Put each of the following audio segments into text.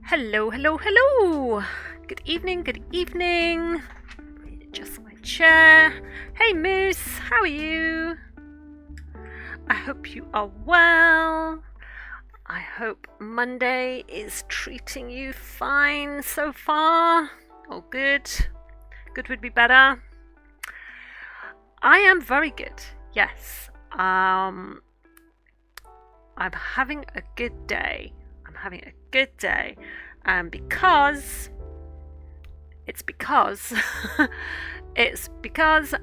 Hello, hello, hello. Good evening, good evening. Adjust my chair. Hey Moose, how are you? I hope you are well. I hope Monday is treating you fine so far. Oh, good. Good would be better. I am very good. Yes. I'm having a good day. And it's because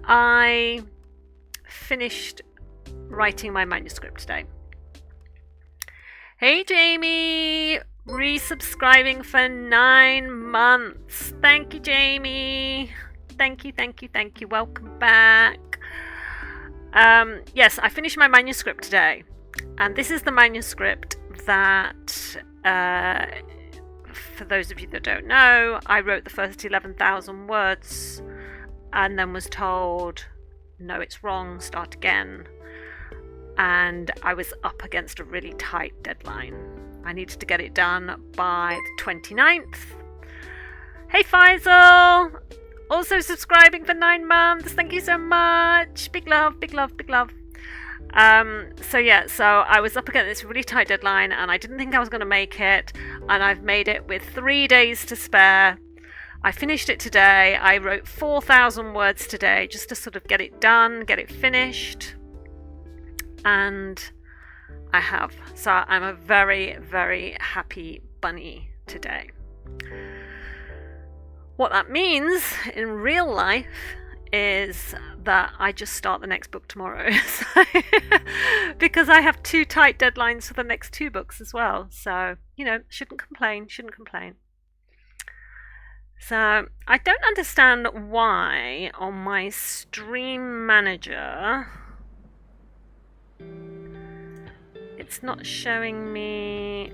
I finished writing my manuscript today. Hey Jamie, resubscribing for 9 months. Thank you, Jamie. Thank you. Welcome back. Yes, I finished my manuscript today. And this is the manuscript that, for those of you that don't know, I wrote the first 11,000 words and then was told, no, it's wrong, start again. And I was up against a really tight deadline. I needed to get it done by the 29th. Hey Faisal! Also subscribing for 9 months. Thank you so much. Big love. So I was up against this really tight deadline and I didn't think I was going to make it, and I've made it with 3 days to spare. I finished it today. I wrote 4,000 words today just to sort of get it done, get it finished, and I have. So I'm a very, very happy bunny today. What that means in real life is that I just start the next book tomorrow. Because I have 2 tight deadlines for the next 2 books as well. So, shouldn't complain. So, I don't understand why on my Stream Manager it's not showing me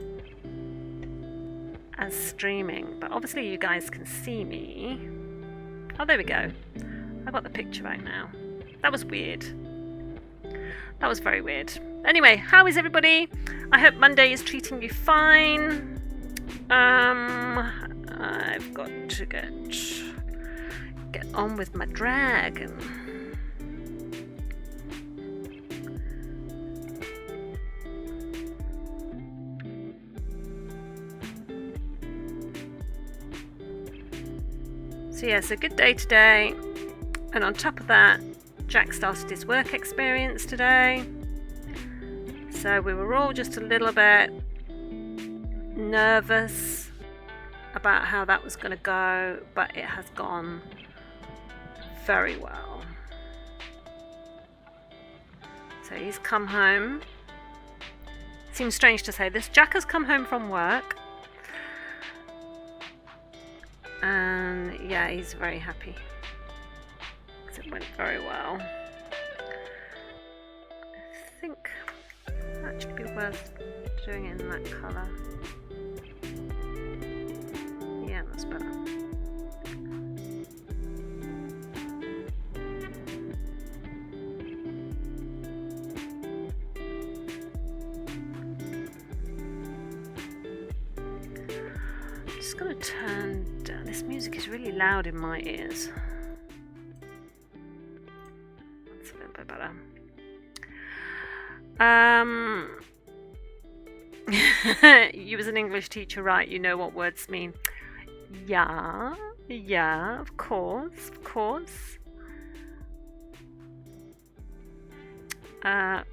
as streaming, but obviously you guys can see me. Oh, there we go. I've got the picture right now. That was weird. That was very weird. Anyway, how is everybody? I hope Monday is treating you fine. I've got to get on with my dragon. So yeah, it's a good day today. And on top of that, Jack started his work experience today. So we were all just a little bit nervous about how that was going to go, but it has gone very well. So he's come home. Seems strange to say this. Jack has come home from work. And yeah, he's very happy. It went very well. I think it might actually be worth doing it in that colour. Yeah, that's better. I'm just going to turn down. This music is really loud in my ears. Better. You as an English teacher, right? You know what words mean. Yeah, of course.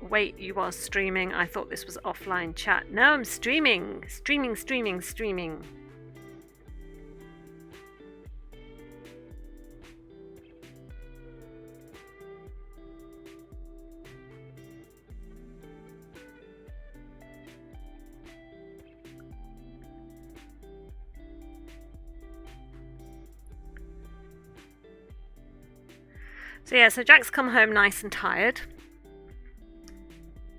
Wait, you are streaming. I thought this was offline chat. No, I'm streaming. So Jack's come home nice and tired,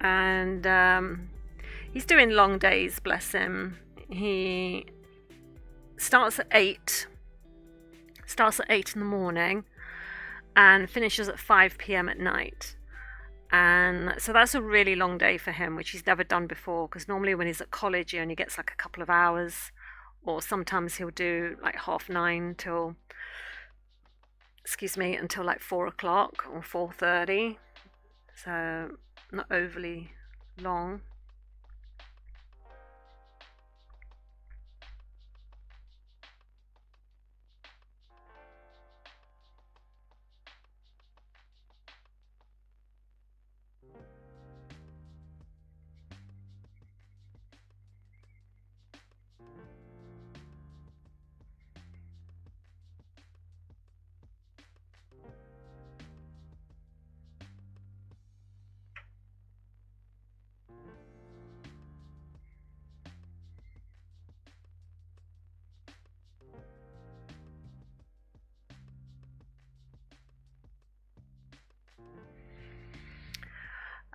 and he's doing long days, bless him. He starts at 8 in the morning and finishes at 5 p.m. at night. And so that's a really long day for him, which he's never done before, because normally when he's at college he only gets like a couple of hours or sometimes he'll do like 9:30 till, excuse me, until like 4 o'clock or 4:30. So not overly long.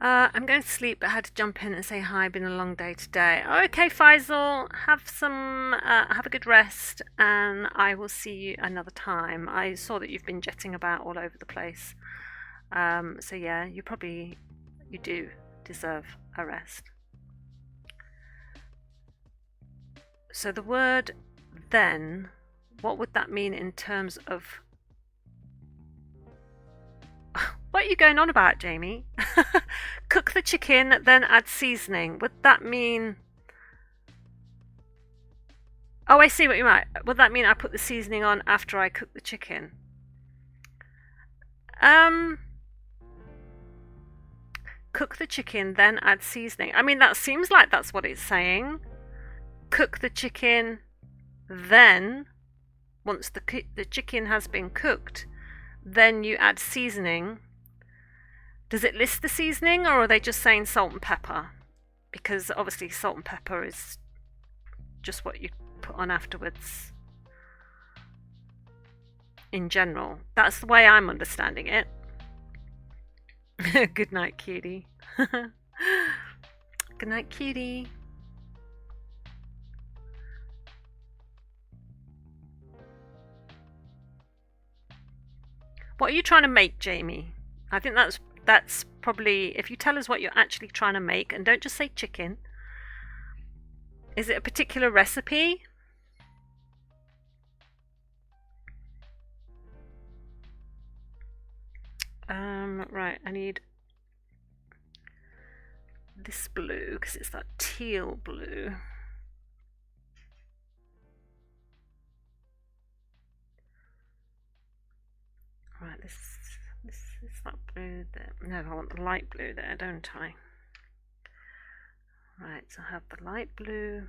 I'm going to sleep, but I had to jump in and say hi. Been a long day today. Okay, Faisal, have a good rest, and I will see you another time. I saw that you've been jetting about all over the place. So yeah, you do deserve a rest. So the word then, what would that mean in terms of... What are you going on about, Jamie? Cook the chicken, then add seasoning. Would that mean... Oh, I see what you mean. Would that mean I put the seasoning on after I cook the chicken? Cook the chicken, then add seasoning. I mean, that seems like that's what it's saying. Cook the chicken, then, once the chicken has been cooked, then you add seasoning. Does it list the seasoning, or are they just saying salt and pepper? Because obviously salt and pepper is just what you put on afterwards in general. That's the way I'm understanding it. Good night, cutie. Good night, cutie. What are you trying to make, Jamie? I think that's probably, if you tell us what you're actually trying to make, and don't just say chicken. Is it a particular recipe? Right, I need this blue because it's that teal blue. Right, this is that blue there. No, I want the light blue there, don't I? Right, so I have the light blue.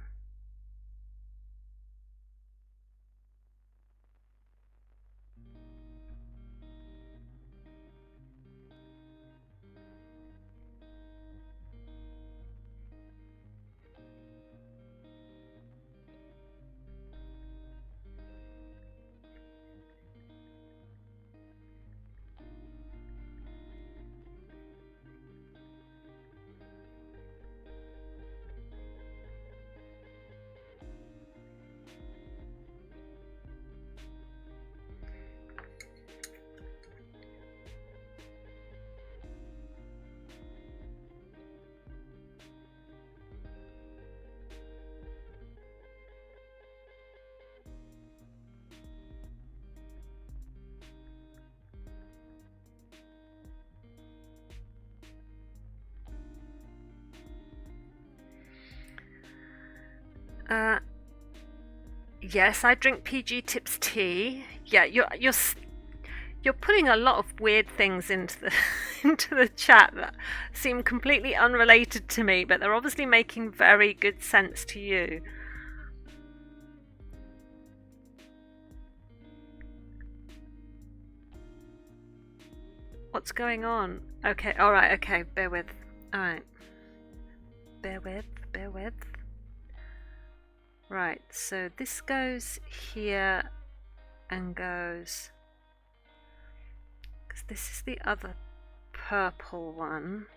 Yes, I drink PG Tips tea. Yeah, you're putting a lot of weird things into the into the chat that seem completely unrelated to me, but they're obviously making very good sense to you. What's going on? Okay, alright, okay, bear with. Alright. Bear with. Right, so this goes here and goes... because this is the other purple one.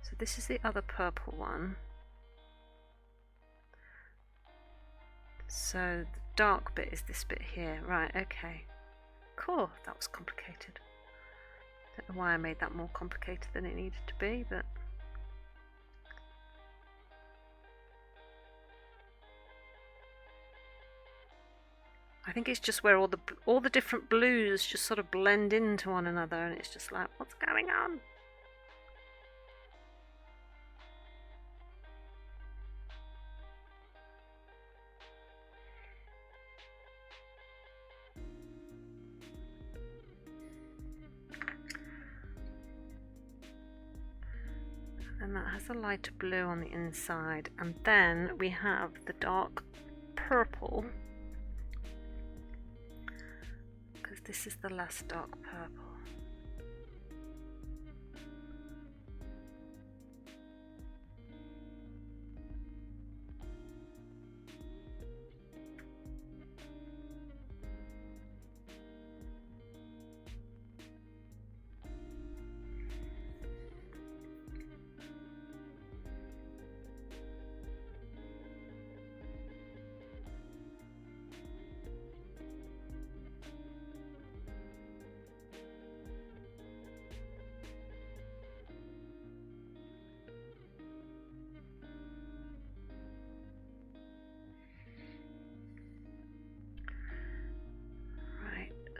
So this is the other purple one. So the dark bit is this bit here. Right, okay. Cool, that was complicated. Don't know why I made that more complicated than it needed to be, but... I think it's just where all the different blues just sort of blend into one another, and it's just like, what's going on? And that has a lighter blue on the inside, and then we have the dark purple, because this is the last dark purple.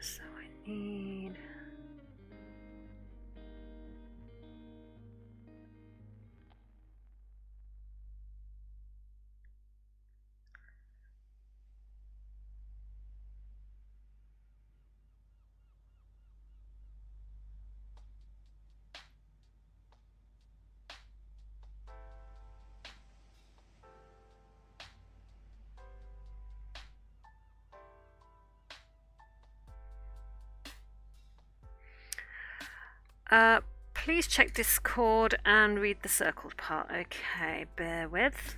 So I need please check Discord and read the circled part. Okay, bear with.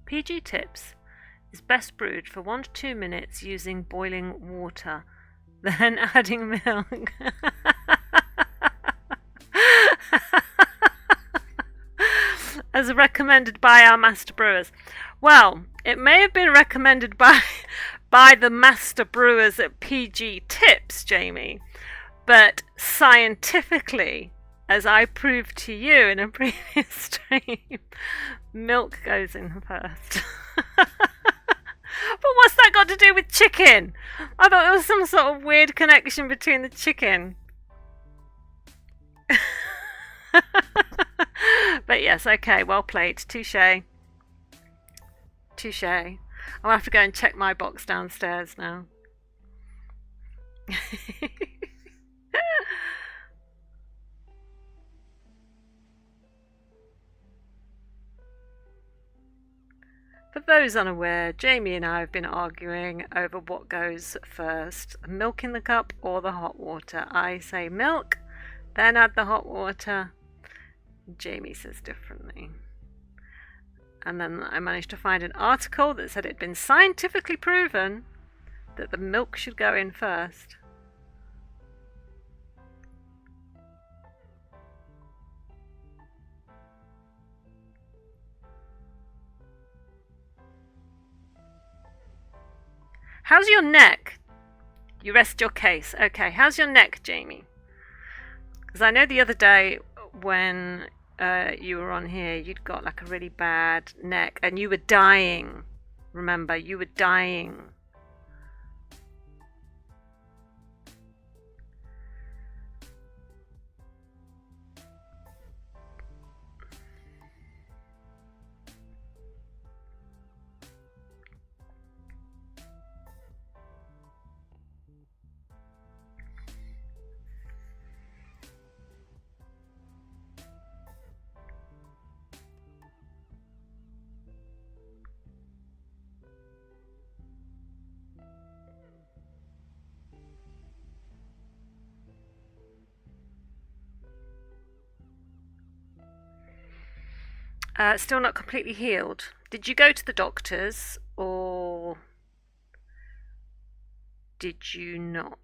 PG Tips is best brewed for 1 to 2 minutes using boiling water, then adding milk. As recommended by our master brewers. Well, it may have been recommended by the master brewers at PG Tips, Jamie, but scientifically, as I proved to you in a previous stream, milk goes in first. But what's that got to do with chicken? I thought there was some sort of weird connection between the chicken. But yes, okay, well played. Touche. Touche. I'll have to go and check my box downstairs now. For those unaware, Jamie and I have been arguing over what goes first, milk in the cup or the hot water. I say milk, then add the hot water. Jamie says differently. And then I managed to find an article that said it'd been scientifically proven that the milk should go in first. How's your neck? You rest your case. Okay, how's your neck, Jamie? Because I know the other day when you were on here, you'd got like a really bad neck and you were dying. Remember, you were dying. Still not completely healed. Did you go to the doctors or did you not?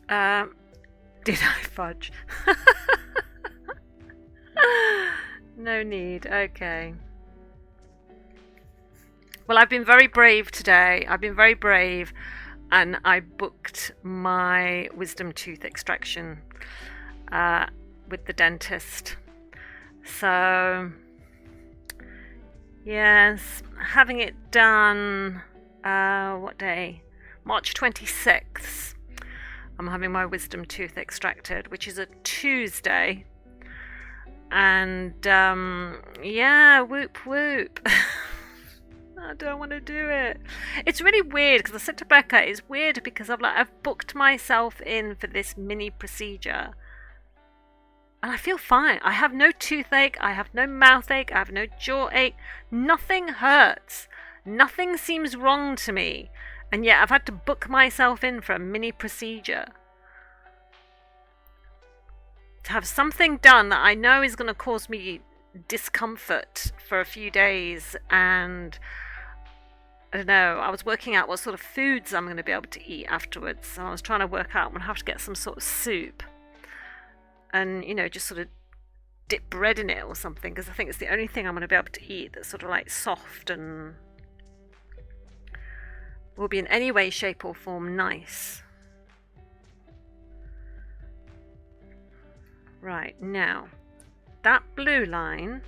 Did I fudge? No need. Okay. Well, I've been very brave today. I've been very brave, and I booked my wisdom tooth extraction with the dentist. So, yes, having it done. What day? March 26th. I'm having my wisdom tooth extracted, which is a Tuesday. And yeah, whoop whoop. I don't want to do it. It's really weird because I said to Becca, it's weird because I've booked myself in for this mini procedure, and I feel fine. I have no toothache, I have no mouth ache, I have no jaw ache. Nothing hurts. Nothing seems wrong to me, and yet I've had to book myself in for a mini procedure to have something done that I know is going to cause me discomfort for a few days. And I don't know, I was working out what sort of foods I'm going to be able to eat afterwards. So I was trying to work out I'm going to have to get some sort of soup and, just sort of dip bread in it or something, because I think it's the only thing I'm going to be able to eat that's sort of like soft and will be in any way, shape or form nice. Right, now that blue line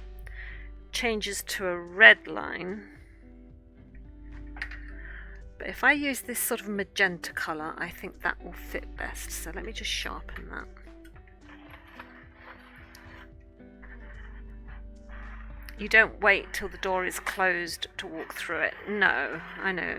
changes to a red line, but if I use this sort of magenta colour, I think that will fit best. So let me just sharpen that. You don't wait till the door is closed to walk through it. No, I know.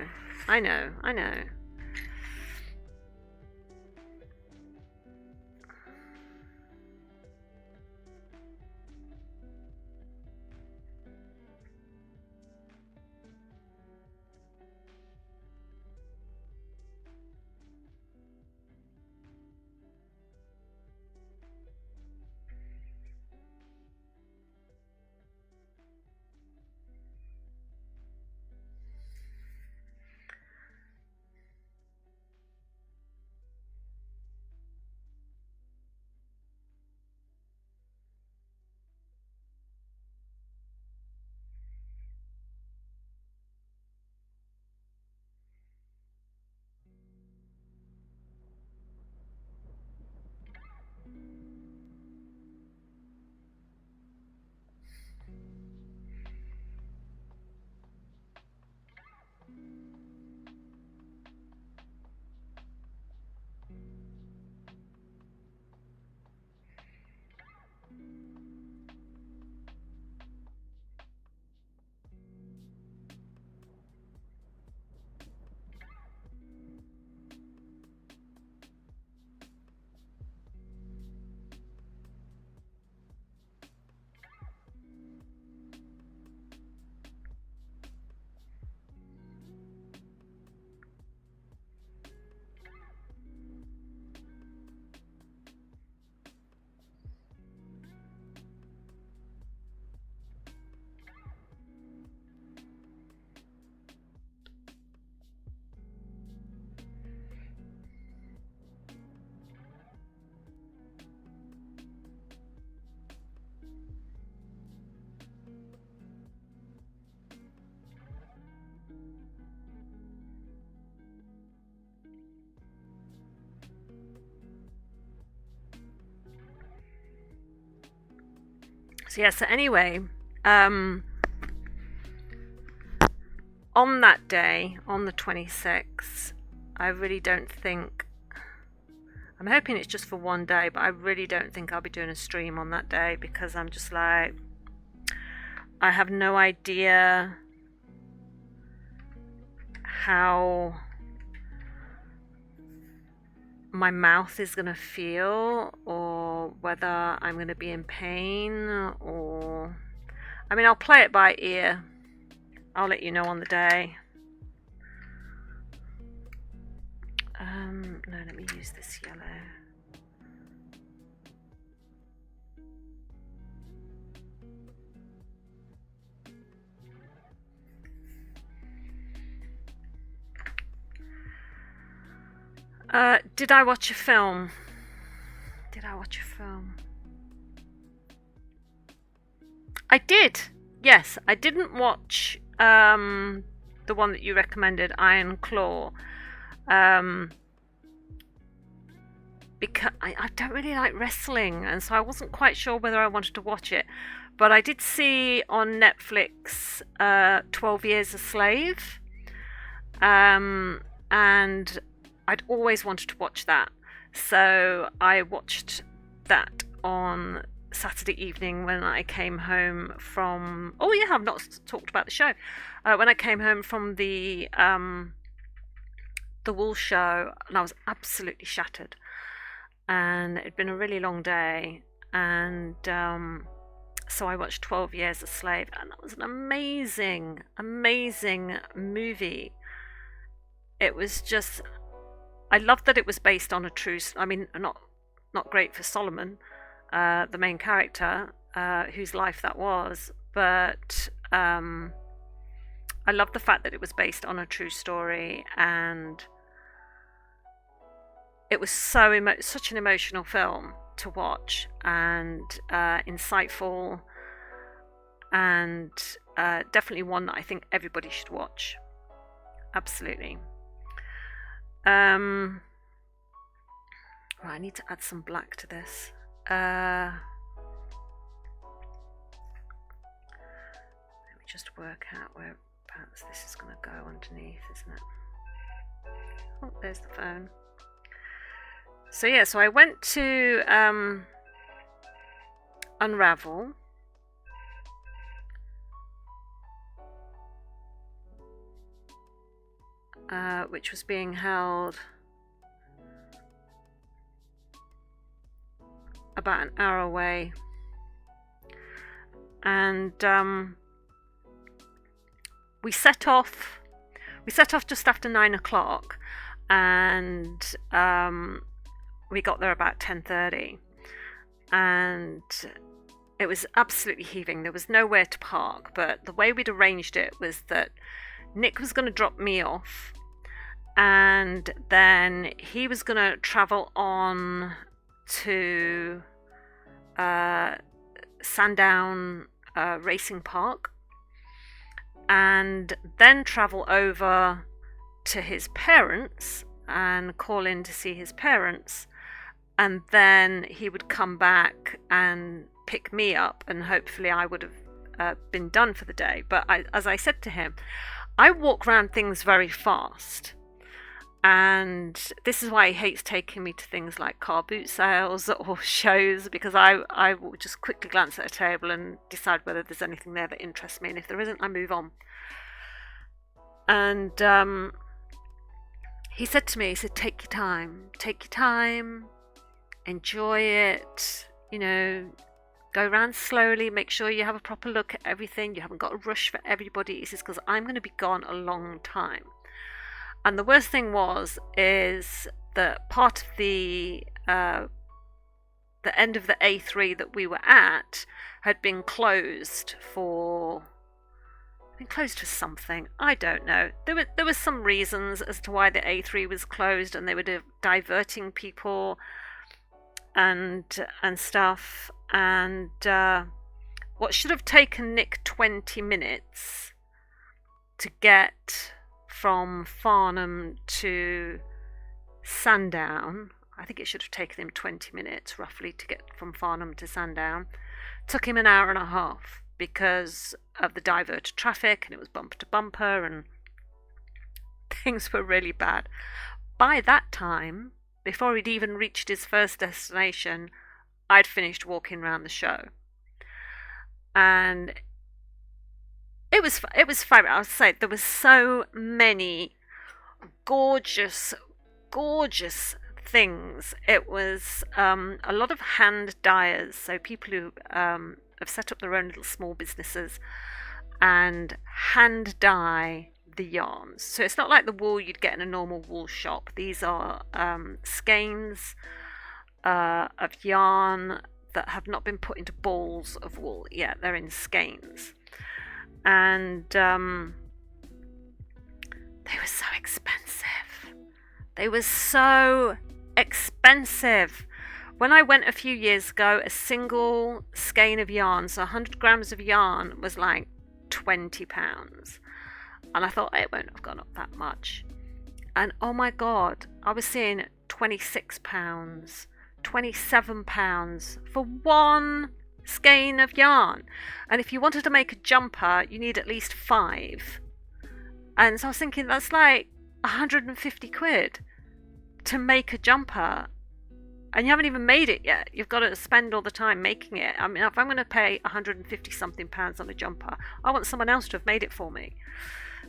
So yeah, so anyway, on that day, on the 26th, I really don't think, I'm hoping it's just for one day, but I really don't think I'll be doing a stream on that day, because I'm just like, I have no idea how my mouth is going to feel, or whether I'm going to be in pain, or I mean, I'll play it by ear. I'll let you know on the day. No, let me use this yellow. Did I watch a film? Did I watch a film? I did. Yes, I didn't watch the one that you recommended, Iron Claw, because I don't really like wrestling, and so I wasn't quite sure whether I wanted to watch it. But I did see on Netflix 12 Years a Slave, and I'd always wanted to watch that. So I watched that on Saturday evening when I came home from. Oh yeah, I've not talked about the show. When I came home from the Wool show, and I was absolutely shattered. And it'd been a really long day, and so I watched 12 Years a Slave, and that was an amazing, amazing movie. It was just, I loved that it was based on a true. I mean, not great for Solomon, the main character, whose life that was, but I love the fact that it was based on a true story, and it was such an emotional film to watch, and insightful, and definitely one that I think everybody should watch. Absolutely. Right, I need to add some black to this. Let me just work out where perhaps this is going to go underneath, isn't it? Oh, there's the phone. So yeah, so I went to Unravel. Which was being held about an hour away, and we set off just after 9 o'clock, and we got there about 10:30, and it was absolutely heaving. There was nowhere to park, but the way we'd arranged it was that Nick was going to drop me off, and then he was going to travel on to Sandown Racing Park, and then travel over to his parents and call in to see his parents, and then he would come back and pick me up, and hopefully I would have been done for the day. But as I said to him, I walk around things very fast, and this is why he hates taking me to things like car boot sales or shows, because I will just quickly glance at a table and decide whether there's anything there that interests me, and if there isn't, I move on. And he said to me, he said, take your time, enjoy it, go around slowly, make sure you have a proper look at everything, you haven't got a rush for everybody. He says, because I'm going to be gone a long time. And the worst thing is that part of the end of the A3 that we were at had been closed for something. I don't know. There were some reasons as to why the A3 was closed, and they were diverting people and stuff. And what should have taken Nick 20 minutes to get from Farnham to Sandown, I think it should have taken him 20 minutes roughly to get from Farnham to Sandown, took him an hour and a half because of the diverted traffic, and it was bumper to bumper, and things were really bad. By that time, before he'd even reached his first destination, I'd finished walking around the show, and it was fun. I would say there were so many gorgeous things. It was a lot of hand dyers, so people who have set up their own little small businesses and hand dye the yarns. So it's not like the wool you'd get in a normal wool shop. These are skeins of yarn that have not been put into balls of wool yet. They're in skeins, and they were so expensive. They were so expensive. When I went a few years ago, a single skein of yarn, so 100 grams of yarn, was like £20. And I thought it won't have gone up that much. And oh my God, I was seeing £26, £27 for one skein of yarn. And if you wanted to make a jumper, you need at least 5. And so I was thinking, that's like 150 quid to make a jumper. And you haven't even made it yet. You've got to spend all the time making it. I mean, if I'm going to pay 150 something pounds on a jumper, I want someone else to have made it for me.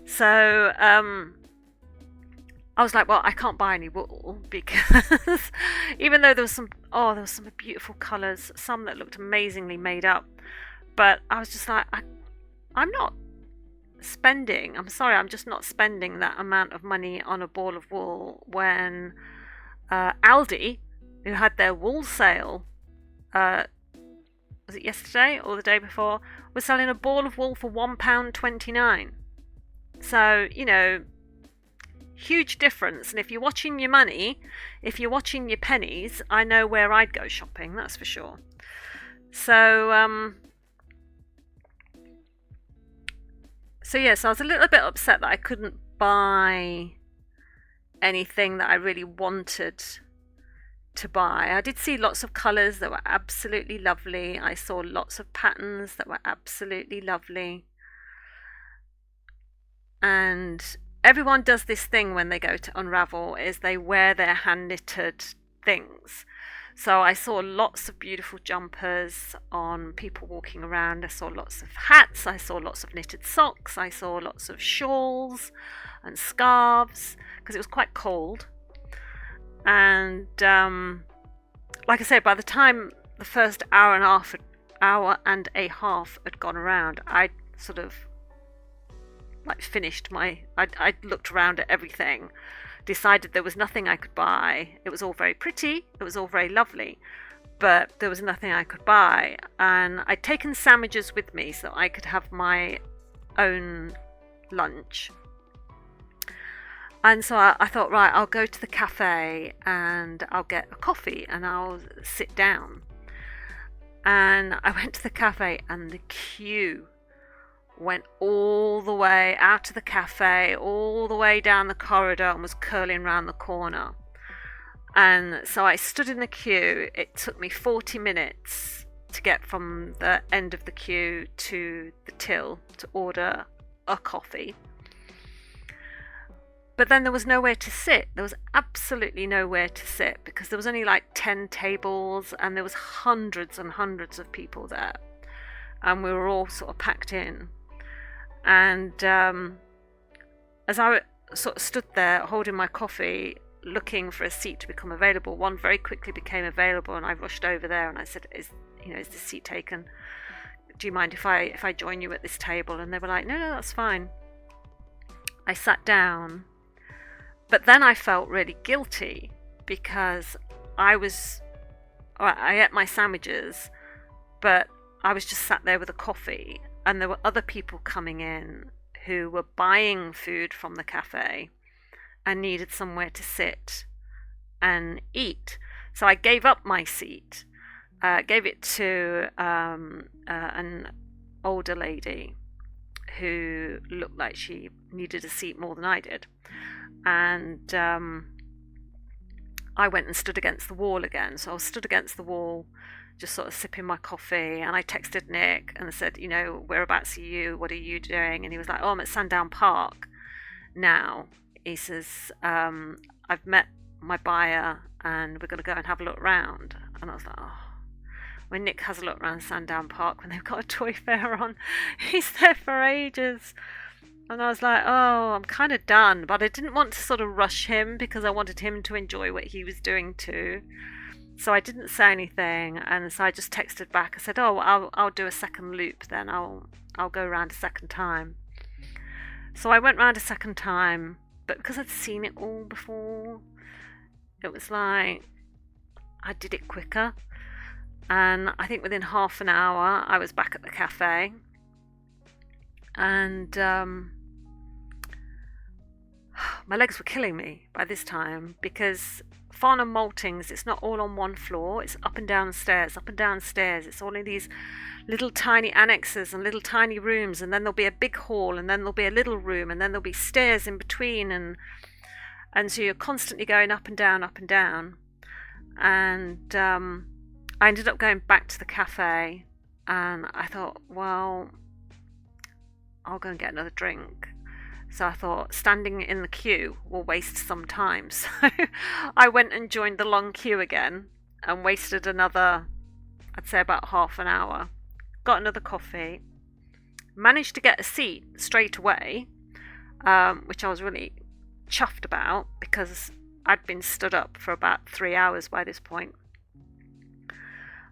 So I was like, well, I can't buy any wool, because even though there was some beautiful colours, some that looked amazingly made up, but I was just like, I'm just not spending that amount of money on a ball of wool when Aldi, who had their wool sale, was it yesterday or the day before, was selling a ball of wool for £1.29. So, huge difference. And if you're watching your money, if you're watching your pennies, I know where I'd go shopping, that's for sure. So yes, I was a little bit upset that I couldn't buy anything that I really wanted to buy. I did see lots of colours that were absolutely lovely. I saw lots of patterns that were absolutely lovely. And everyone does this thing when they go to Unravel, is they wear their hand knitted things. So I saw lots of beautiful jumpers on people walking around. I saw lots of hats. I saw lots of knitted socks. I saw lots of shawls and scarves, because it was quite cold. And like I said, by the time the first hour and a half had gone around, I'd sort of finished I'd looked around at everything, decided there was nothing I could buy. It was all very pretty, it was all very lovely, but there was nothing I could buy. And I'd taken sandwiches with me so I could have my own lunch. And so I thought, right, I'll go to the cafe and I'll get a coffee and I'll sit down. And I went to the cafe and the queue went all the way out of the cafe, all the way down the corridor, and was curling round the corner. And so I stood in the queue. It took me 40 minutes to get from the end of the queue to the till to order a coffee. But then there was nowhere to sit. There was absolutely nowhere to sit, because there was only like 10 tables and there was hundreds and hundreds of people there. And we were all sort of packed in. And as I sort of stood there holding my coffee, looking for a seat to become available, one very quickly became available, and I rushed over there and I said, is this seat taken? Do you mind if I join you at this table? And they were like, no, that's fine. I sat down, but then I felt really guilty, because I ate my sandwiches, but I was just sat there with a coffee. And there were other people coming in who were buying food from the cafe and needed somewhere to sit and eat. So I gave up my seat, gave it to an older lady who looked like she needed a seat more than I did. And I went and stood against the wall again. So I was stood against the wall, just sort of sipping my coffee, and I texted Nick and I said, whereabouts are you? What are you doing? And he was like, I'm at Sandown Park now. He says, I've met my buyer and we're going to go and have a look around. And I was like, when Nick has a look around Sandown Park, when they've got a toy fair on, he's there for ages. And I was like, I'm kind of done. But I didn't want to sort of rush him, because I wanted him to enjoy what he was doing too. So I didn't say anything, and so I just texted back. I said, I'll do a second loop then. I'll go around a second time. So I went round a second time, but because I'd seen it all before, it was like I did it quicker. And I think within half an hour, I was back at the cafe. And my legs were killing me by this time, because Farnham Maltings, it's not all on one floor, it's up and down stairs, up and down stairs. It's all in these little tiny annexes and little tiny rooms, and then there'll be a big hall, and then there'll be a little room, and then there'll be stairs in between, and so you're constantly going up and down, up and down. And I ended up going back to the cafe, and I thought, well, I'll go and get another drink. So I thought standing in the queue will waste some time. So I went and joined the long queue again and wasted another, I'd say about half an hour. Got another coffee, managed to get a seat straight away, which I was really chuffed about, because I'd been stood up for about 3 hours by this point.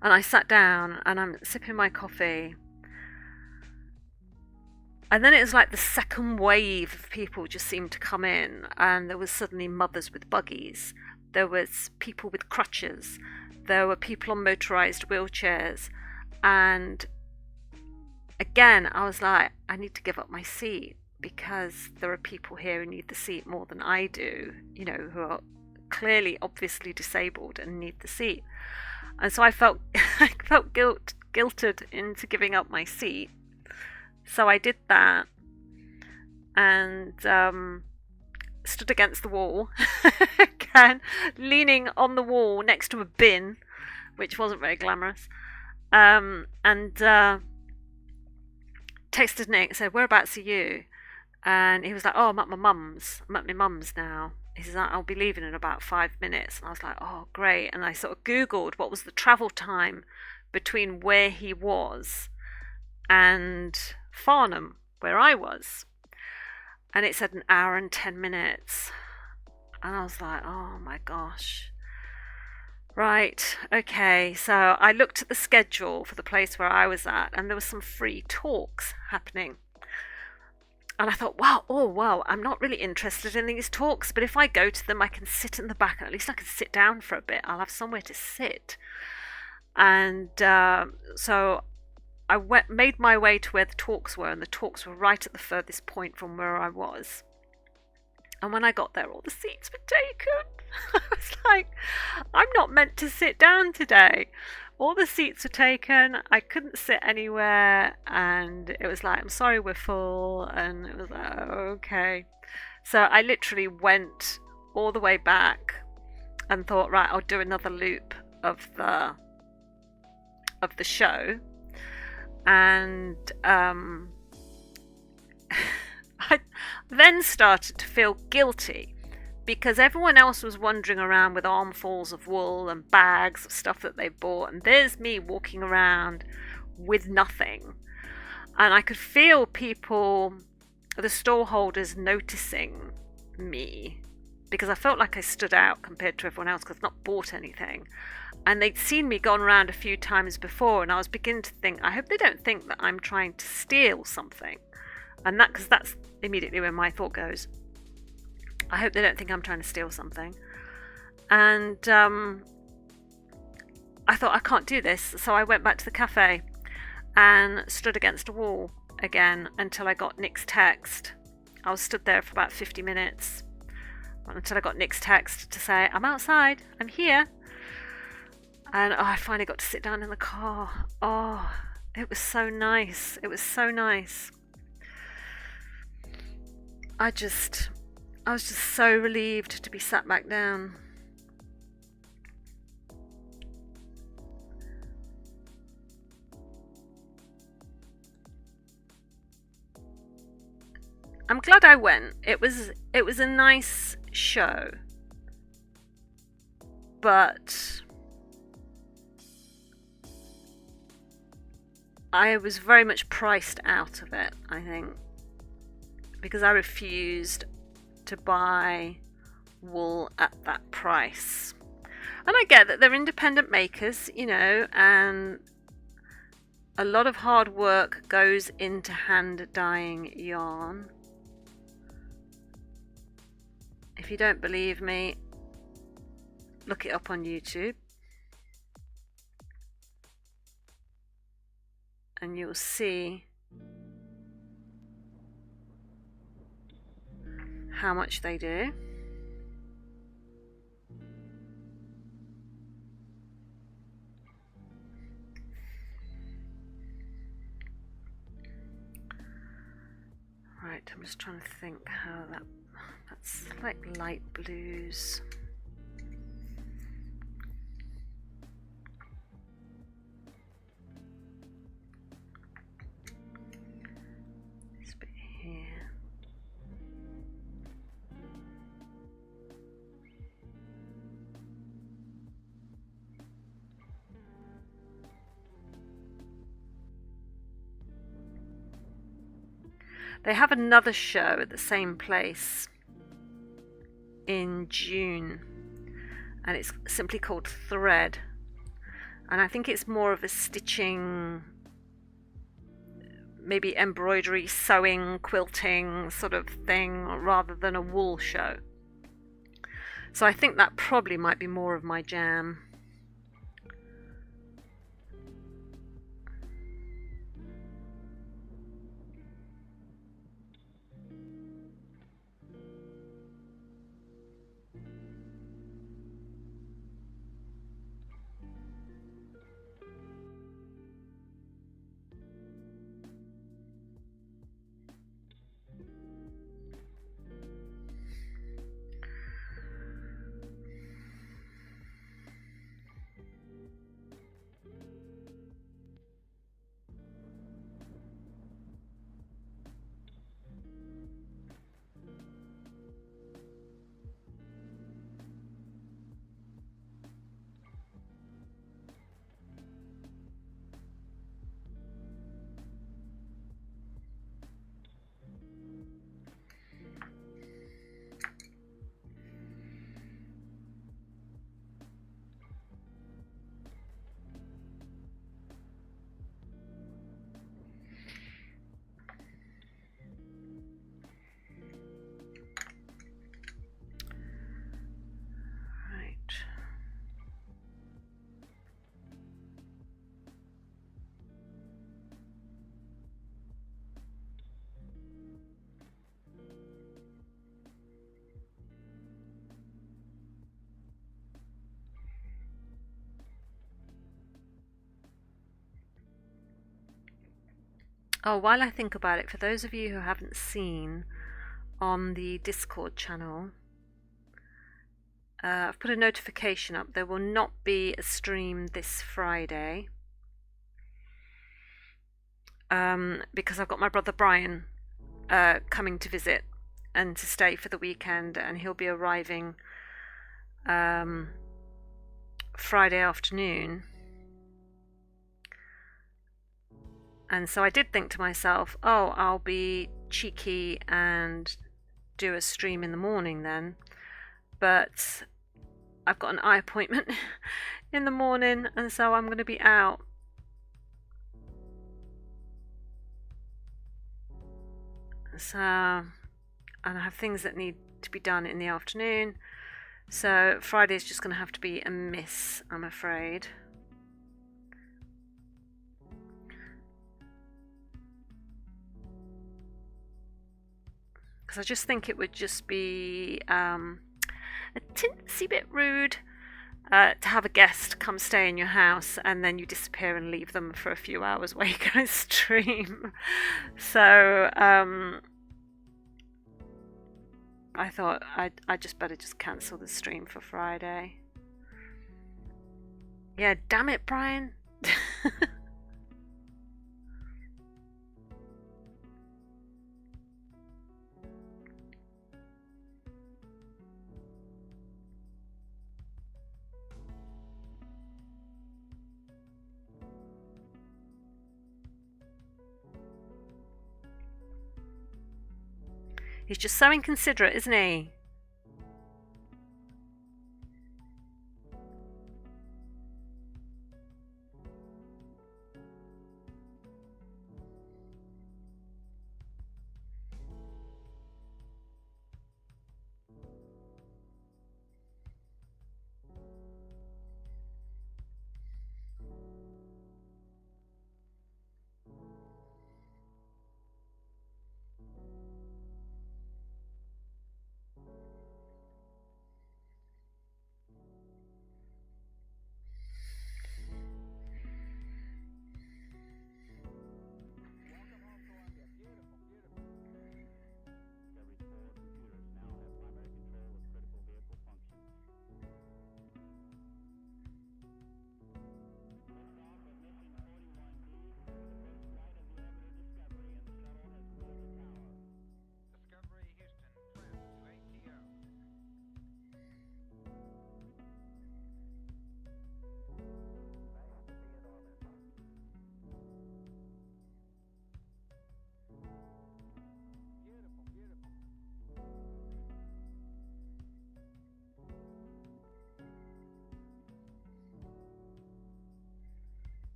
And I sat down and I'm sipping my coffee. And then it was like the second wave of people just seemed to come in, and there was suddenly mothers with buggies, there was people with crutches, there were people on motorised wheelchairs, and again I was like, I need to give up my seat, because there are people here who need the seat more than I do, who are clearly obviously disabled and need the seat. And so I felt guilted into giving up my seat. So I did that, and stood against the wall again, leaning on the wall next to a bin, which wasn't very glamorous, and texted Nick and said, "Whereabouts are you?" And he was like, "Oh, I'm at my mum's. I'm at my mum's now." He says, "I'll be leaving in about 5 minutes." And I was like, "Oh, great." And I sort of Googled what was the travel time between where he was and Farnham, where I was. And it said 1 hour and 10 minutes. And I was like, oh my gosh. Right, okay. So I looked at the schedule for the place where I was at, and there were some free talks happening. And I thought, wow, I'm not really interested in these talks, but if I go to them, I can sit in the back, and at least I can sit down for a bit. I'll have somewhere to sit. And so I made my way to where the talks were, and the talks were right at the furthest point from where I was. And when I got there, all the seats were taken. I was like, I'm not meant to sit down today. All the seats were taken. I couldn't sit anywhere, and it was like, I'm sorry, we're full. And it was like, oh, okay. So I literally went all the way back and thought, right, I'll do another loop of the show. And I then started to feel guilty, because everyone else was wandering around with armfuls of wool and bags of stuff that they bought, and there's me walking around with nothing. And I could feel people, the store holders, noticing me, because I felt like I stood out compared to everyone else, because I've not bought anything. And they'd seen me gone around a few times before, and I was beginning to think, I hope they don't think that I'm trying to steal something. And because that's immediately where my thought goes. I hope they don't think I'm trying to steal something. And I thought, I can't do this. So I went back to the cafe and stood against a wall again until I got Nick's text. I was stood there for about 50 minutes until I got Nick's text to say, I'm outside, I'm here. And I finally got to sit down in the car. Oh, it was so nice. It was so nice. I was just so relieved to be sat back down. I'm glad I went. It was a nice show. But I was very much priced out of it, I think, because I refused to buy wool at that price. And I get that they're independent makers, and a lot of hard work goes into hand dyeing yarn. If you don't believe me, look it up on YouTube. And you'll see how much they do. Right, I'm just trying to think how that's like light blues. This bit here. They have another show at the same place in June, and it's simply called Thread, and I think it's more of a stitching, maybe embroidery, sewing, quilting sort of thing, rather than a wool show. So I think that probably might be more of my jam. Oh, while I think about it, for those of you who haven't seen on the Discord channel, I've put a notification up. There will not be a stream this Friday because I've got my brother Brian coming to visit and to stay for the weekend, and he'll be arriving Friday afternoon. And so I did think to myself, oh, I'll be cheeky and do a stream in the morning then. But I've got an eye appointment in the morning, and so I'm going to be out. So, and I have things that need to be done in the afternoon. So Friday's just going to have to be a miss, I'm afraid. Because I just think it would just be a teensy bit rude to have a guest come stay in your house and then you disappear and leave them for a few hours while you go stream. So I thought I just better just cancel the stream for Friday. Yeah, damn it, Brian. He's just so inconsiderate, isn't he?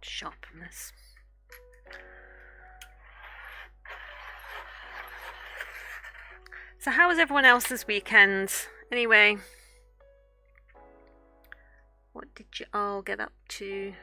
Sharpness. So how was everyone else this weekend? Anyway, what did you all get up to?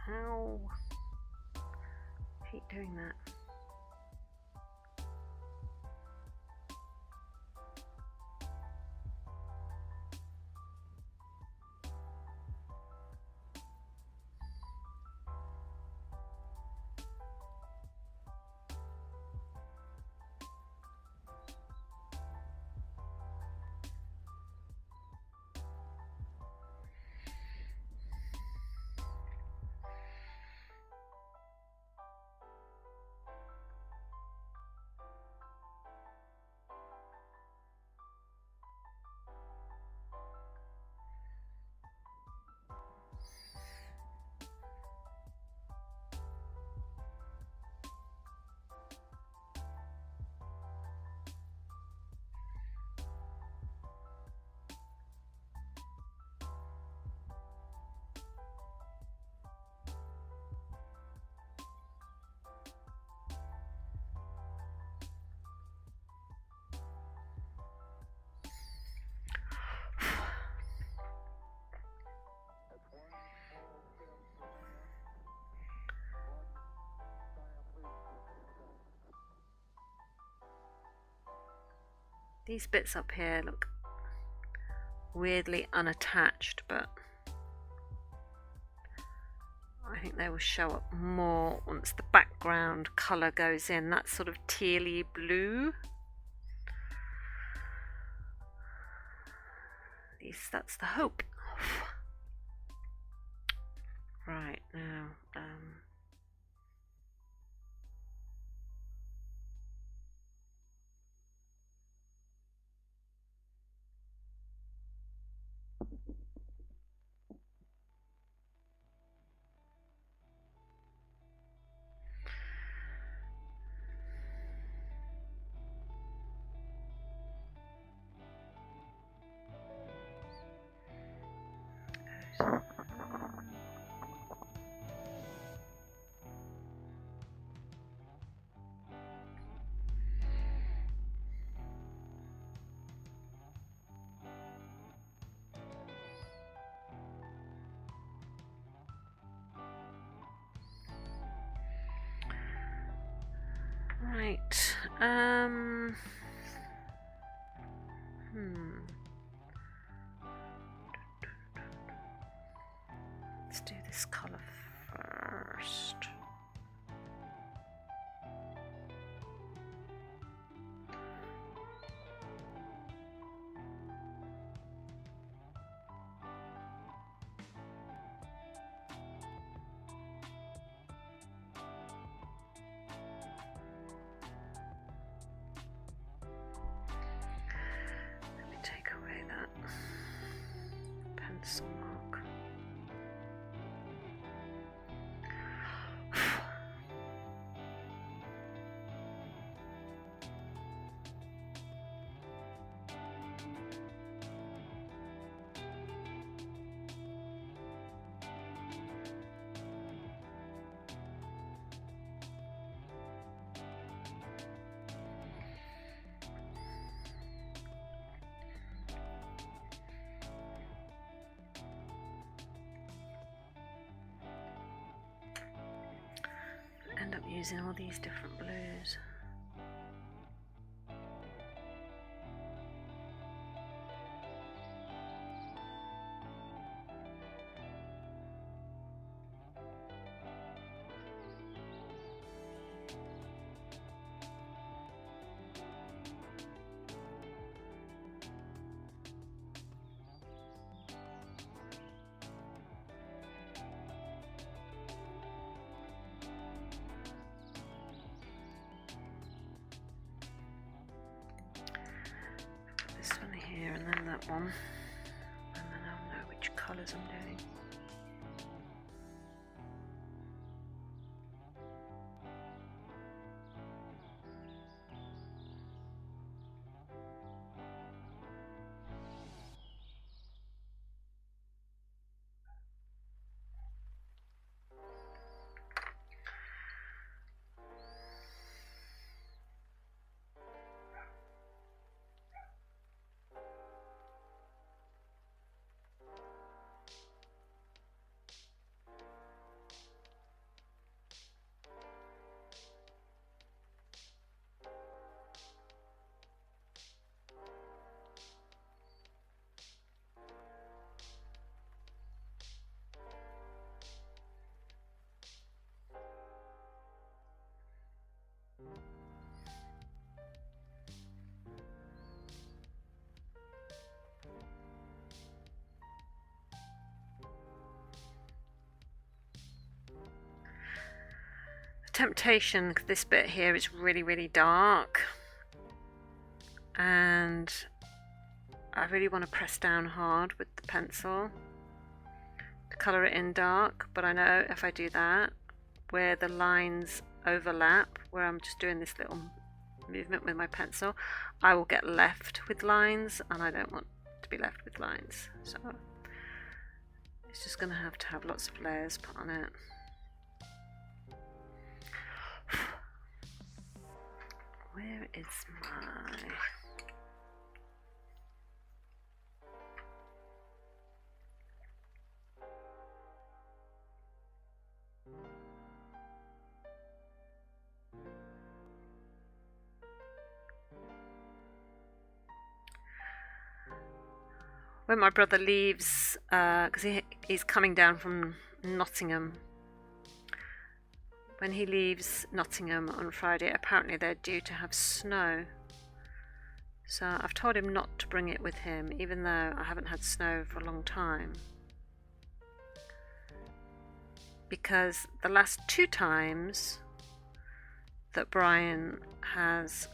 How? I hate doing that. These bits up here look weirdly unattached, but I think they will show up more once the background colour goes in. That sort of tealy blue. At least that's the hope. Right, now right. Let's do this colour first. Let me take away that pencil mark. using all these different blues. This one here and then that one, and then I'll know which colours I'm doing. Temptation, this bit here is really dark, and I really want to press down hard with the pencil to colour it in dark, but I know if I do that, where the lines overlap, where I'm just doing this little movement with my pencil, I will get left with lines, and I don't want to be left with lines, so it's just going to have lots of layers put on it. Where is my... When my brother leaves, because he's coming down from Nottingham. When he leaves Nottingham on Friday, apparently they're due to have snow. So I've told him not to bring it with him, even though I haven't had snow for a long time. Because the last 2 times that Brian has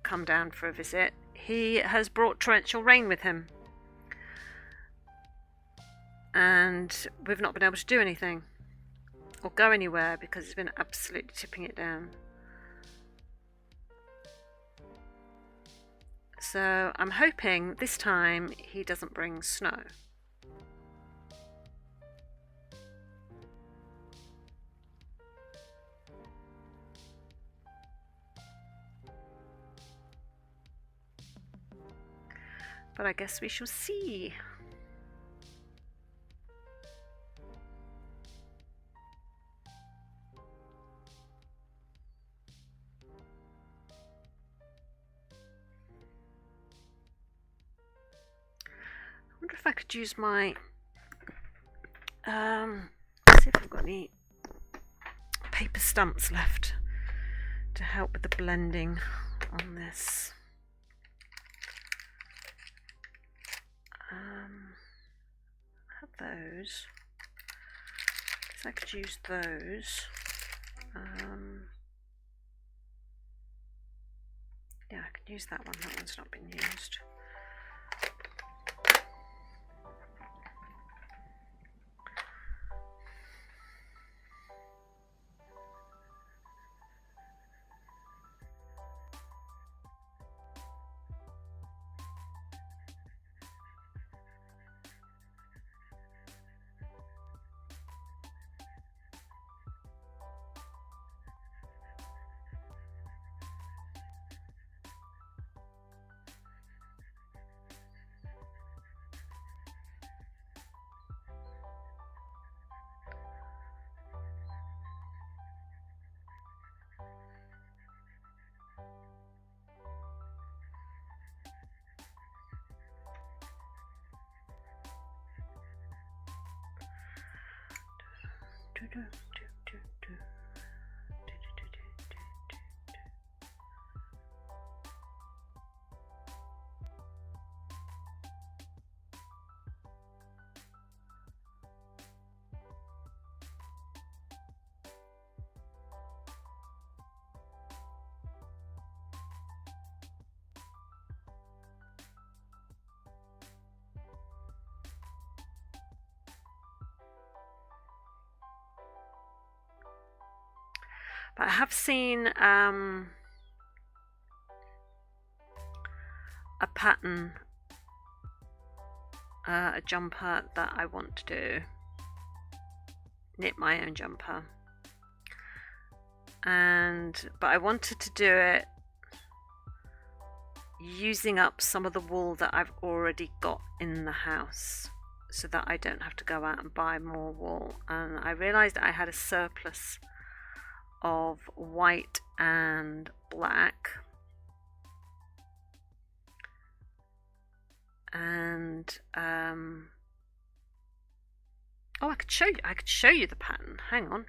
come down for a visit, he has brought torrential rain with him. And we've not been able to do anything or go anywhere because it's been absolutely tipping it down. So I'm hoping this time he doesn't bring snow. But I guess we shall see. I wonder if I could use my see if I've got any paper stumps left to help with the blending on this. I have those. I guess I could use those. Yeah, I could use that one. That one's not been used. But I have seen a pattern, a jumper that I want to do, knit my own jumper, but I wanted to do it using up some of the wool that I've already got in the house, so that I don't have to go out and buy more wool. And I realized I had a surplus of white and black, and oh, I could show you the pattern. Hang on.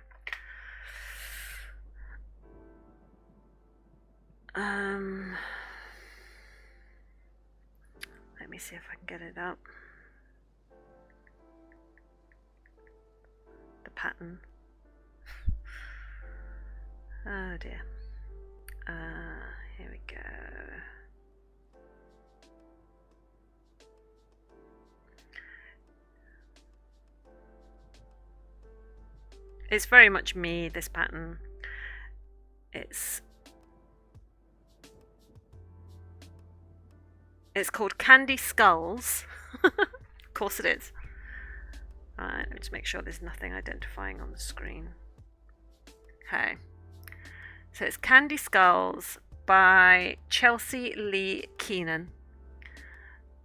Let me see if I can get it up. The pattern. Oh dear. Here we go. It's very much me, this pattern. It's called Candy Skulls. Of course it is. Alright, let's make sure there's nothing identifying on the screen. Okay. So it's Candy Skulls by Chelsea Lee Keenan.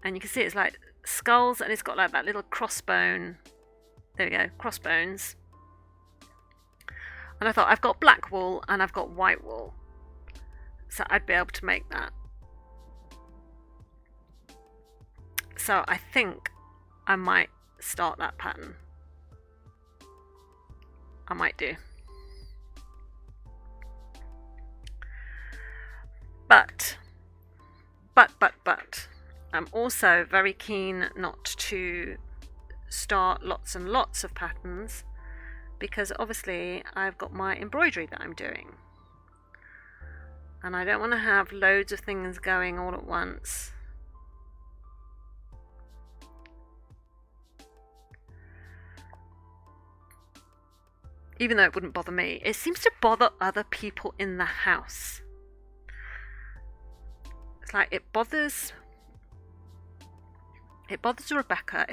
And you can see it's like skulls, and it's got like that little crossbone. There we go, crossbones. And I thought, I've got black wool and I've got white wool, so I'd be able to make that. So I think I might start that pattern. I might do. But I'm also very keen not to start lots and lots of patterns, because obviously I've got my embroidery that I'm doing, and I don't want to have loads of things going all at once. Even though it wouldn't bother me, it seems to bother other people in the house. It's like it bothers Rebecca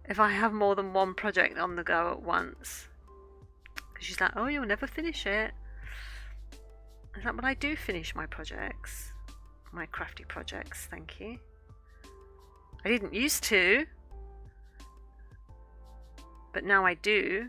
if I have more than one project on the go at once. Because she's like, oh, you'll never finish it. It's like, well, I do finish my projects, my crafty projects, thank you. I didn't used to, but now I do.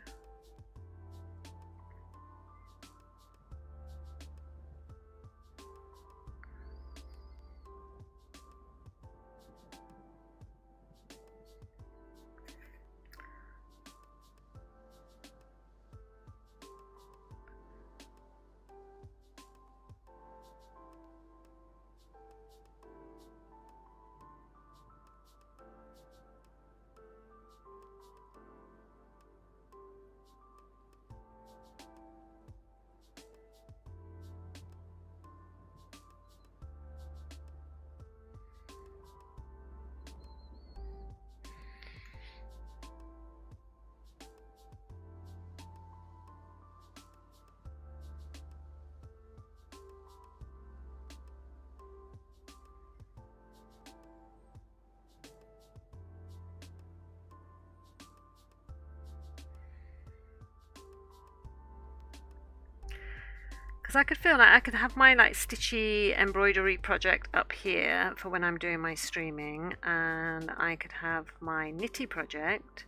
Because I could feel like I could have my like stitchy embroidery project up here for when I'm doing my streaming, and I could have my knitty project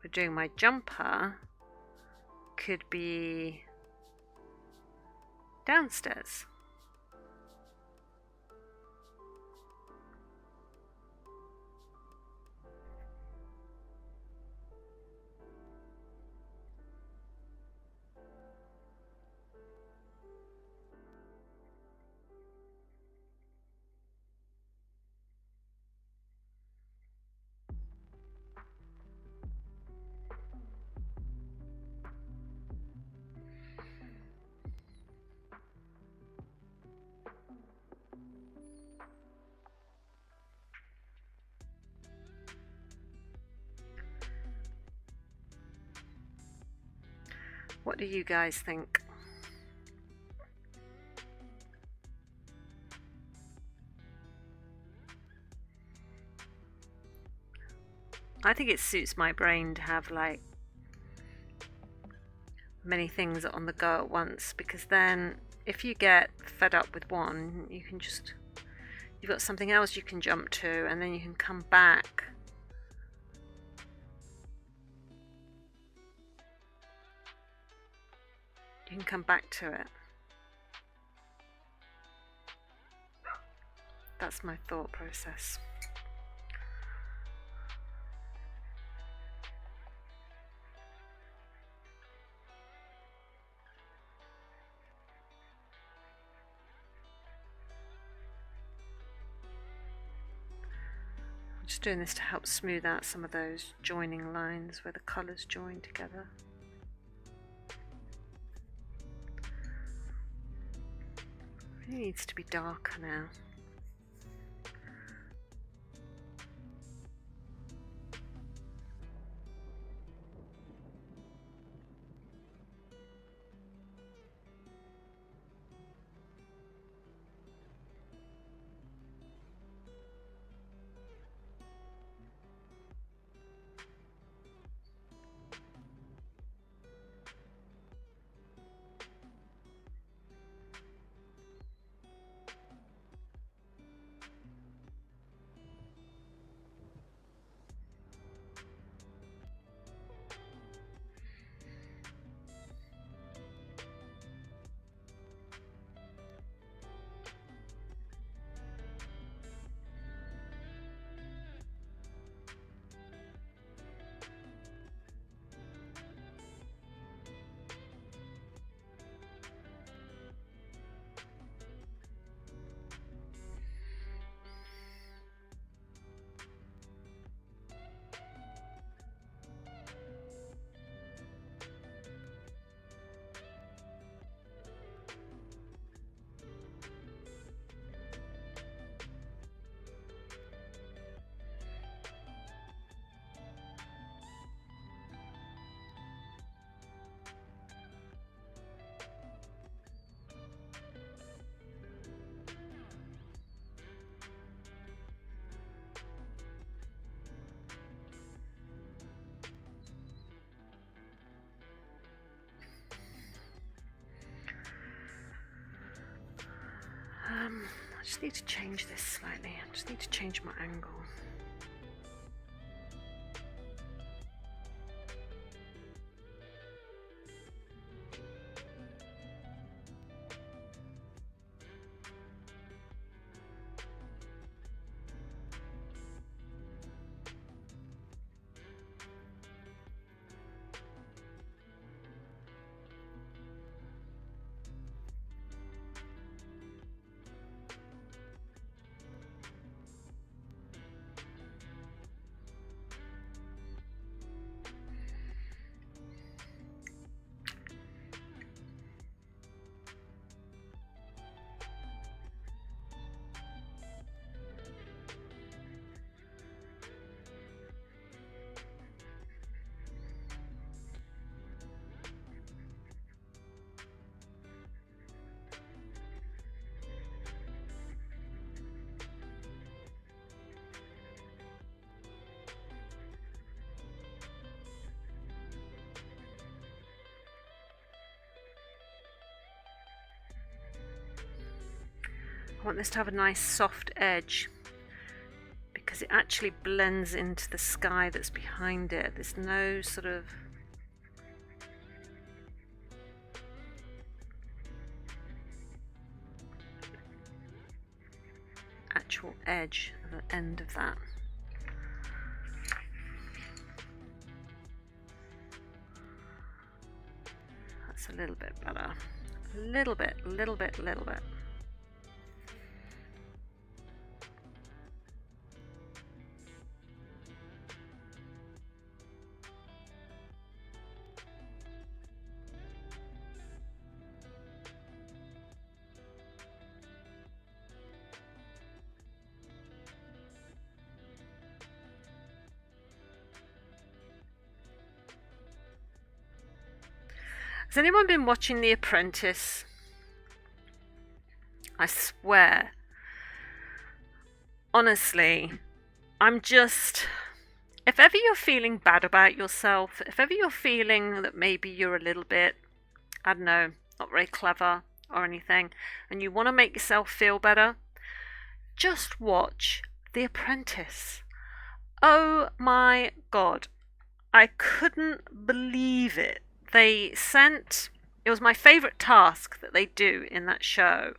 for doing my jumper could be downstairs. What do you guys think? I think it suits my brain to have like many things on the go at once, because then if you get fed up with one, you can just, you've got something else you can jump to, and then you can come back. You can come back to it. That's my thought process. I'm just doing this to help smooth out some of those joining lines where the colours join together. It really needs to be darker now. I just need to change this slightly. I just need to change my angle. I want this to have a nice soft edge because it actually blends into the sky that's behind it. There's no sort of actual edge at the end of that. That's a little bit better. A little bit. Has anyone been watching The Apprentice? I swear, honestly, if ever you're feeling bad about yourself, if ever you're feeling that maybe you're a little bit, I don't know, not very clever or anything, and you want to make yourself feel better, just watch The Apprentice. Oh my God. I couldn't believe it. It was my favourite task that they do in that show,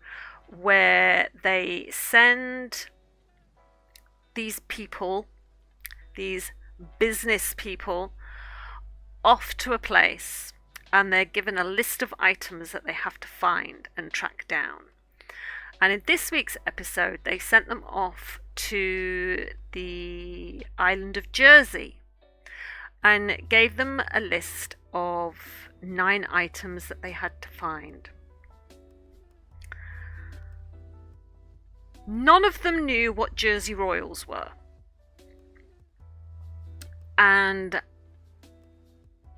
where they send these people, these business people, off to a place, and they're given a list of items that they have to find and track down. And in this week's episode, they sent them off to the island of Jersey and gave them a list of 9 items that they had to find. None of them knew what Jersey Royals were. And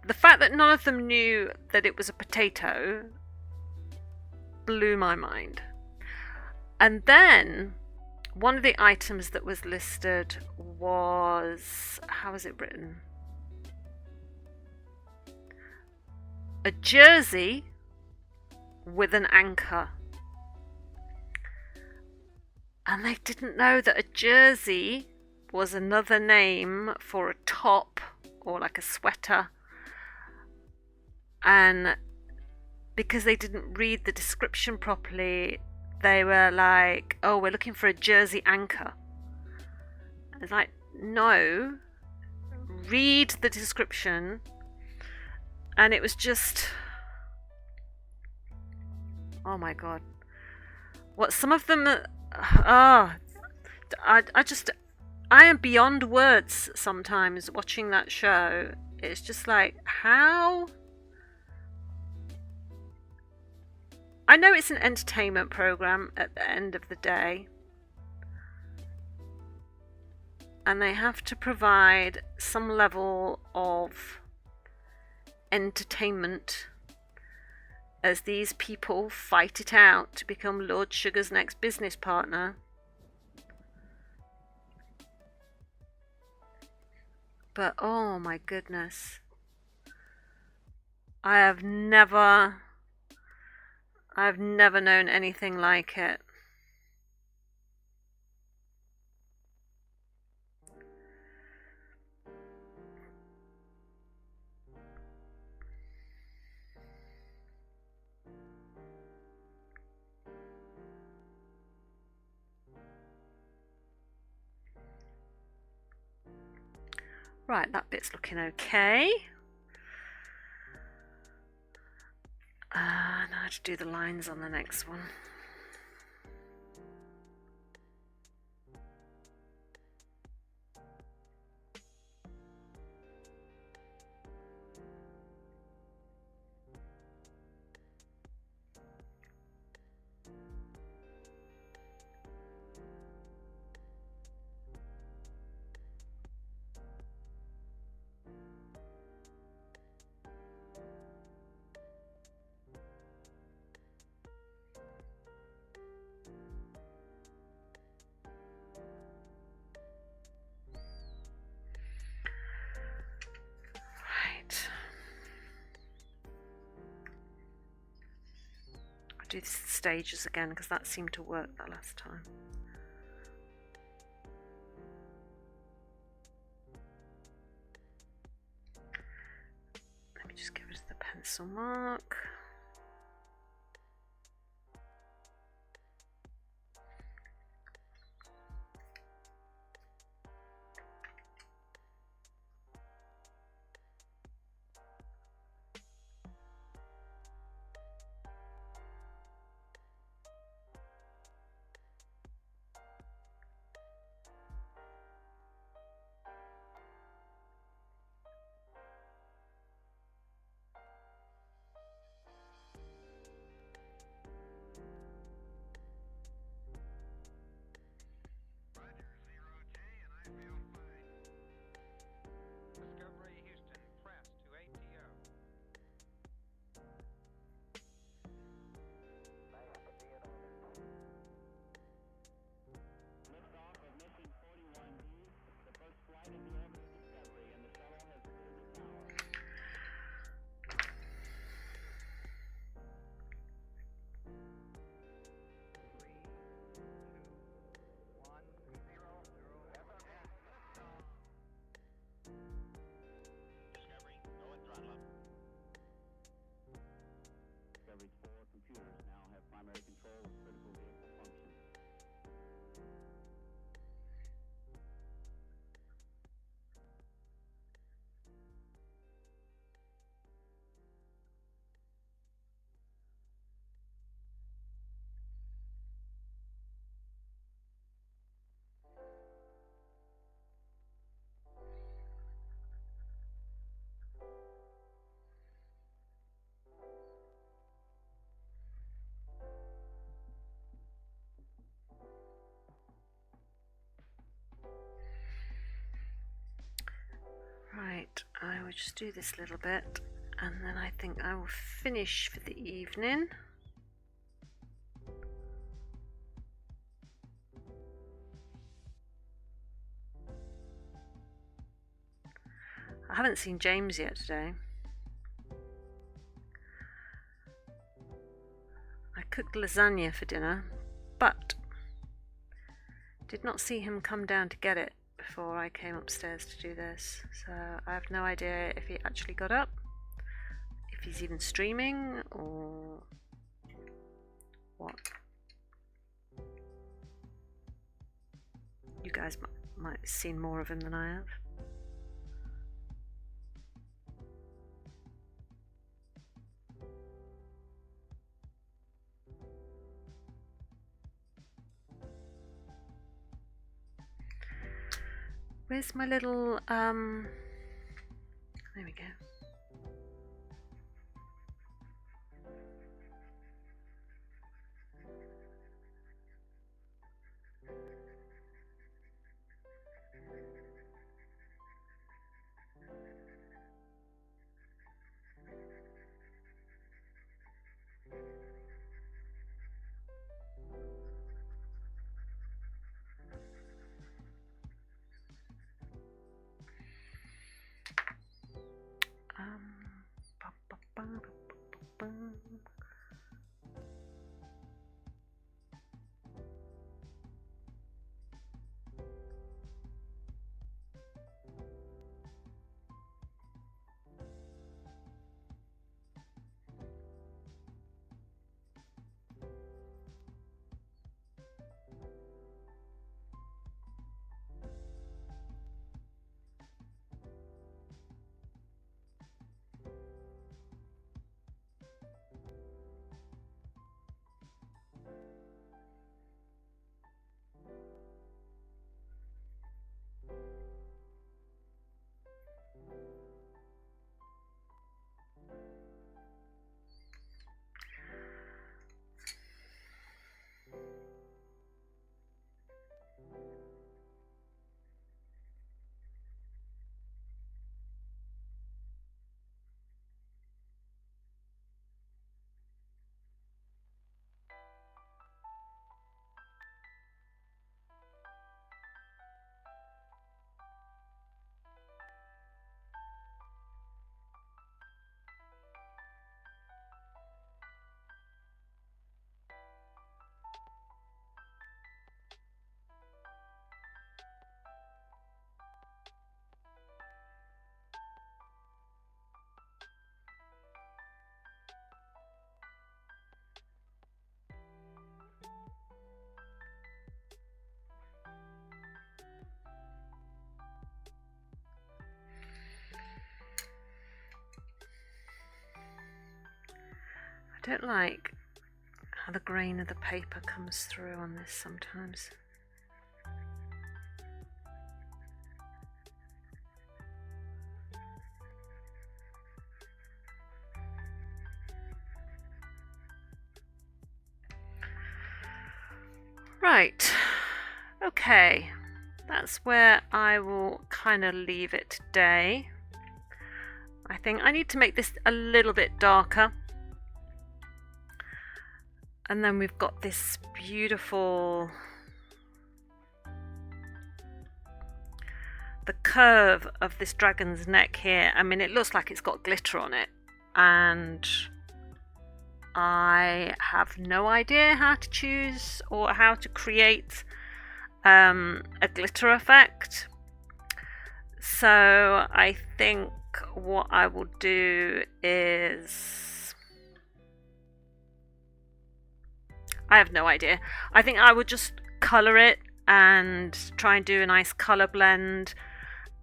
the fact that none of them knew that it was a potato blew my mind. And then one of the items that was listed was, how is it written? A jersey with an anchor. And they didn't know that a jersey was another name for a top or like a sweater. And because they didn't read the description properly, they were like, oh, we're looking for a jersey anchor. It's like, no, read the description. And it was just, oh my God. What some of them, I am beyond words sometimes watching that show. It's just like, how? I know it's an entertainment program at the end of the day, and they have to provide some level of entertainment as these people fight it out to become Lord Sugar's next business partner. But oh my goodness, I've never known anything like it. Right, that bit's looking okay. Now I have to do the lines on the next one. Do the stages again because that seemed to work that last time. Let me just get rid of the pencil mark. just do this little bit, and then I think I will finish for the evening. I haven't seen James yet today. I cooked lasagna for dinner, but did not see him come down to get it before I came upstairs to do this. So I have no idea if he actually got up, if he's even streaming, or what. You guys might have seen more of him than I have. Where's my little, there we go. I don't like how the grain of the paper comes through on this sometimes. Right, okay, that's where I will kind of leave it today. I think I need to make this a little bit darker. And then we've got this beautiful, the curve of this dragon's neck here. I mean, it looks like it's got glitter on it, and I have no idea how to choose or how to create a glitter effect. So I think what I will do is, I have no idea. I think I would just colour it and try and do a nice colour blend,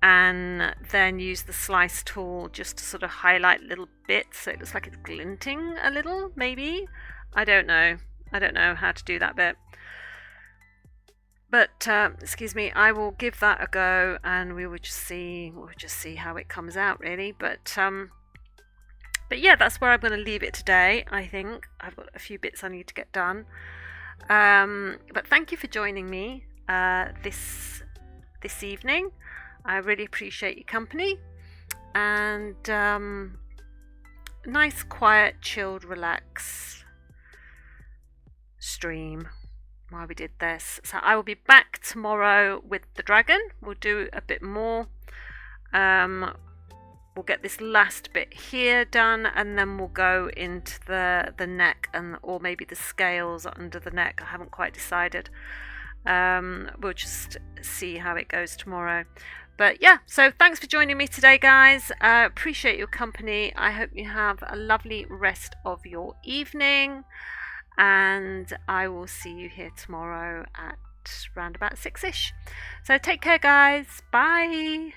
and then use the slice tool just to sort of highlight little bits so it looks like it's glinting a little, maybe. I don't know how to do that bit. But excuse me, I will give that a go, and we'll just see how it comes out, really. But yeah, that's where I'm going to leave it today. I think I've got a few bits I need to get done. But thank you for joining me this evening. I really appreciate your company. and nice, quiet, chilled, relax stream while we did this. So I will be back tomorrow with the dragon. We'll do a bit more. We'll get this last bit here done, and then we'll go into the neck, and or maybe the scales under the neck. I haven't quite decided. We'll just see how it goes tomorrow. But yeah, so thanks for joining me today, guys. Appreciate your company. I hope you have a lovely rest of your evening, and I will see you here tomorrow at round about 6ish. So take care, guys. Bye.